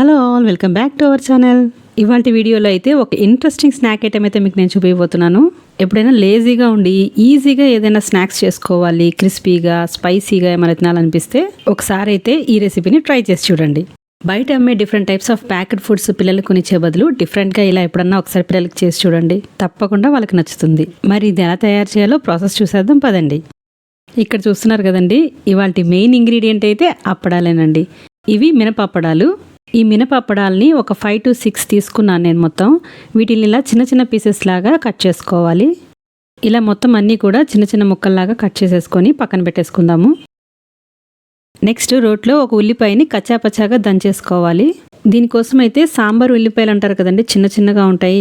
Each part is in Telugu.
Hello all, welcome back to our channel. ఇవాళ వీడియోలో అయితే ఒక ఇంట్రెస్టింగ్ స్నాక్ ఐటమ్ అయితే మీకు నేను చూపించబోతున్నాను. ఎప్పుడైనా లేజీగా ఉండి ఈజీగా ఏదైనా స్నాక్స్ చేసుకోవాలి, క్రిస్పీగా స్పైసీగా ఏమైనా తినాలనిపిస్తే ఒకసారి అయితే ఈ రెసిపీని ట్రై చేసి చూడండి. బయట అమ్మే different types of packet foods పిల్లలకు కొనిచ్చే బదులు డిఫరెంట్గా ఇలా ఎప్పుడన్నా ఒకసారి పిల్లలకి చేసి చూడండి, తప్పకుండా వాళ్ళకి నచ్చుతుంది. మరి ఇది ఎలా తయారు చేయాలో ప్రాసెస్ చూసేద్దాం పదండి. ఇక్కడ చూస్తున్నారు కదండి, ఇవాళ మెయిన్ ఇంగ్రీడియంట్ అయితే అప్పడాలేనండి. ఇవి మినపప్పడాలు. ఈ మినపప్పడాలని ఒక 5 to 6 తీసుకున్నాను నేను మొత్తం. వీటిని ఇలా చిన్న చిన్న పీసెస్ లాగా కట్ చేసుకోవాలి. ఇలా మొత్తం అన్నీ కూడా చిన్న చిన్న ముక్కల్లాగా కట్ చేసేసుకొని పక్కన పెట్టేసుకుందాము. నెక్స్ట్ రోట్లో ఒక ఉల్లిపాయని కచ్చాపచ్చాగా దంచేసుకోవాలి. దీనికోసం అయితే సాంబార్ ఉల్లిపాయలు అంటారు కదండి, చిన్న చిన్నగా ఉంటాయి,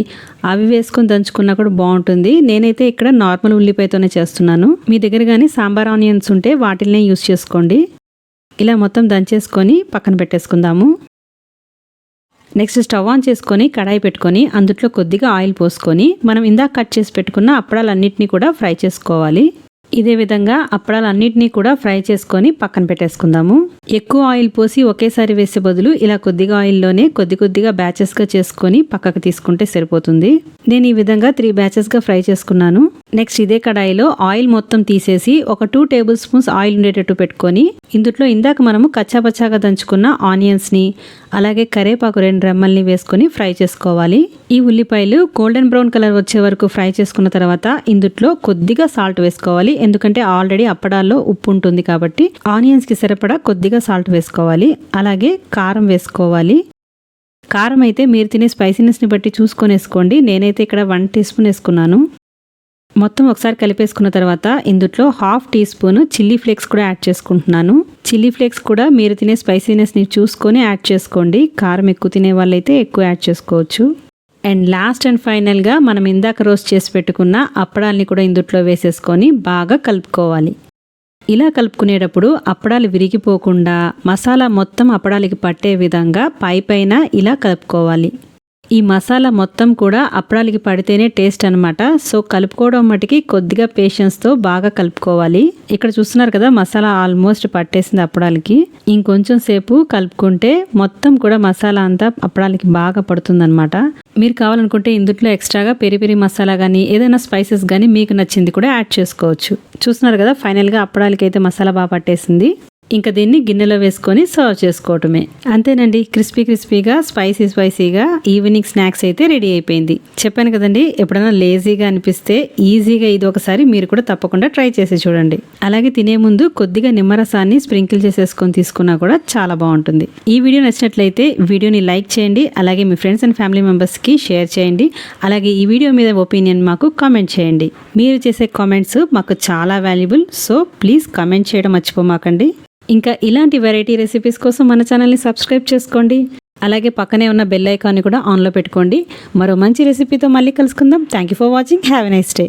అవి వేసుకొని దంచుకున్నా కూడా బాగుంటుంది. నేనైతే ఇక్కడ నార్మల్ ఉల్లిపాయతోనే చేస్తున్నాను. మీ దగ్గర కానీ సాంబార్ ఆనియన్స్ ఉంటే వాటిల్నే యూస్ చేసుకోండి. ఇలా మొత్తం దంచేసుకొని పక్కన పెట్టేసుకుందాము. నెక్స్ట్ స్టవ్ ఆన్ చేసుకొని కడాయి పెట్టుకొని అందులో కొద్దిగా ఆయిల్ పోసుకొని మనం ఇందాక కట్ చేసి పెట్టుకున్న అప్పడాలన్నింటినీ కూడా ఫ్రై చేసుకోవాలి. ఇదే విధంగా అప్పడాలన్నింటినీ కూడా ఫ్రై చేసుకొని పక్కన పెట్టేసుకుందాము. ఎక్కువ ఆయిల్ పోసి ఒకేసారి వేసే బదులు ఇలా కొద్దిగా ఆయిల్లోనే కొద్దిగా బ్యాచెస్గా చేసుకొని పక్కకు తీసుకుంటే సరిపోతుంది. నేను ఈ విధంగా 3 బ్యాచెస్గా ఫ్రై చేసుకున్నాను. నెక్స్ట్ ఇదే కడాయిలో ఆయిల్ మొత్తం తీసేసి ఒక 2 టేబుల్ స్పూన్స్ ఆయిల్ ఉండేటట్టు పెట్టుకొని ఇందులో ఇందాక మనము కచ్చాపచ్చాగా దంచుకున్న ఆనియన్స్ని అలాగే కరేపాకు 2 రెమ్మల్ని వేసుకొని ఫ్రై చేసుకోవాలి. ఈ ఉల్లిపాయలు గోల్డెన్ బ్రౌన్ కలర్ వచ్చే వరకు ఫ్రై చేసుకున్న తర్వాత ఇందులో కొద్దిగా సాల్ట్ వేసుకోవాలి. ఎందుకంటే ఆల్రెడీ అప్పడాల్లో ఉప్పు ఉంటుంది కాబట్టి ఆనియన్స్కి సరిపడా కొద్దిగా సాల్ట్ వేసుకోవాలి. అలాగే కారం వేసుకోవాలి. కారం అయితే మీరు తినే స్పైసీనెస్ని బట్టి చూసుకొని వేసుకోండి. నేనైతే ఇక్కడ 1 టీ స్పూన్ వేసుకున్నాను. మొత్తం ఒకసారి కలిపేసుకున్న తర్వాత ఇందులో 1/2 టీ స్పూన్ చిల్లీ ఫ్లేక్స్ కూడా యాడ్ చేసుకుంటున్నాను. చిల్లీ ఫ్లేక్స్ కూడా మీరు తినే స్పైసీనెస్ని చూసుకొని యాడ్ చేసుకోండి. కారం ఎక్కువ తినే వాళ్ళైతే ఎక్కువ యాడ్ చేసుకోవచ్చు. అండ్ లాస్ట్ అండ్ ఫైనల్గా మనం ఇందాక రోస్ట్ చేసి పెట్టుకున్న అప్పడాల్ని కూడా ఇందులో వేసేసుకొని బాగా కలుపుకోవాలి. ఇలా కలుపుకునేటప్పుడు అప్పడాలు విరిగిపోకుండా మసాలా మొత్తం అప్పడాలకి పట్టే విధంగా పైన ఇలా కలుపుకోవాలి. ఈ మసాలా మొత్తం కూడా అప్పడాలకి పడితేనే టేస్ట్ అనమాట. సో కలుపుకోవడం మటుకి కొద్దిగా పేషెన్స్తో బాగా కలుపుకోవాలి. ఇక్కడ చూస్తున్నారు కదా, మసాలా ఆల్మోస్ట్ పట్టేసింది అప్పడాలకి. ఇంకొంచెం సేపు కలుపుకుంటే మొత్తం కూడా మసాలా అంతా అప్పడాలకి బాగా పడుతుందన్నమాట. మీరు కావాలనుకుంటే ఇందులో ఎక్స్ట్రాగా పెరి మసాలా కానీ ఏదైనా స్పైసెస్ కానీ మీకు నచ్చింది కూడా యాడ్ చేసుకోవచ్చు. చూస్తున్నారు కదా, ఫైనల్గా అప్పడాలకి అయితే మసాలా బాగా పట్టేసింది. ఇంకా దీన్ని గిన్నెలో వేసుకొని సర్వ్ చేసుకోవటమే. అంతేనండి, క్రిస్పీగా స్పైసీగా ఈవినింగ్ స్నాక్స్ అయితే రెడీ అయిపోయింది. చెప్పాను కదండి, ఎప్పుడైనా లేజీగా అనిపిస్తే ఈజీగా ఇది ఒకసారి మీరు కూడా తప్పకుండా ట్రై చేసి చూడండి. అలాగే తినే ముందు కొద్దిగా నిమ్మరసాన్ని స్ప్రింకిల్ చేసేసుకొని తీసుకున్నా కూడా చాలా బాగుంటుంది. ఈ వీడియో నచ్చినట్లయితే వీడియోని లైక్ చేయండి. అలాగే మీ ఫ్రెండ్స్ అండ్ ఫ్యామిలీ మెంబర్స్కి షేర్ చేయండి. అలాగే ఈ వీడియో మీద ఒపీనియన్ మాకు కామెంట్ చేయండి. మీరు చేసే కామెంట్స్ మాకు చాలా వాల్యుబుల్. సో ప్లీజ్ కామెంట్ చేయడం మర్చిపోమాకండి. ఇంకా ఇలాంటి వెరైటీ రెసిపీస్ కోసం మన ఛానల్ని సబ్స్క్రైబ్ చేసుకోండి. అలాగే పక్కనే ఉన్న బెల్ ఐకాన్ని కూడా ఆన్లో పెట్టుకోండి. మరో మంచి రెసిపీతో మళ్ళీ కలుసుకుందాం. Thank you for watching. Have a nice day.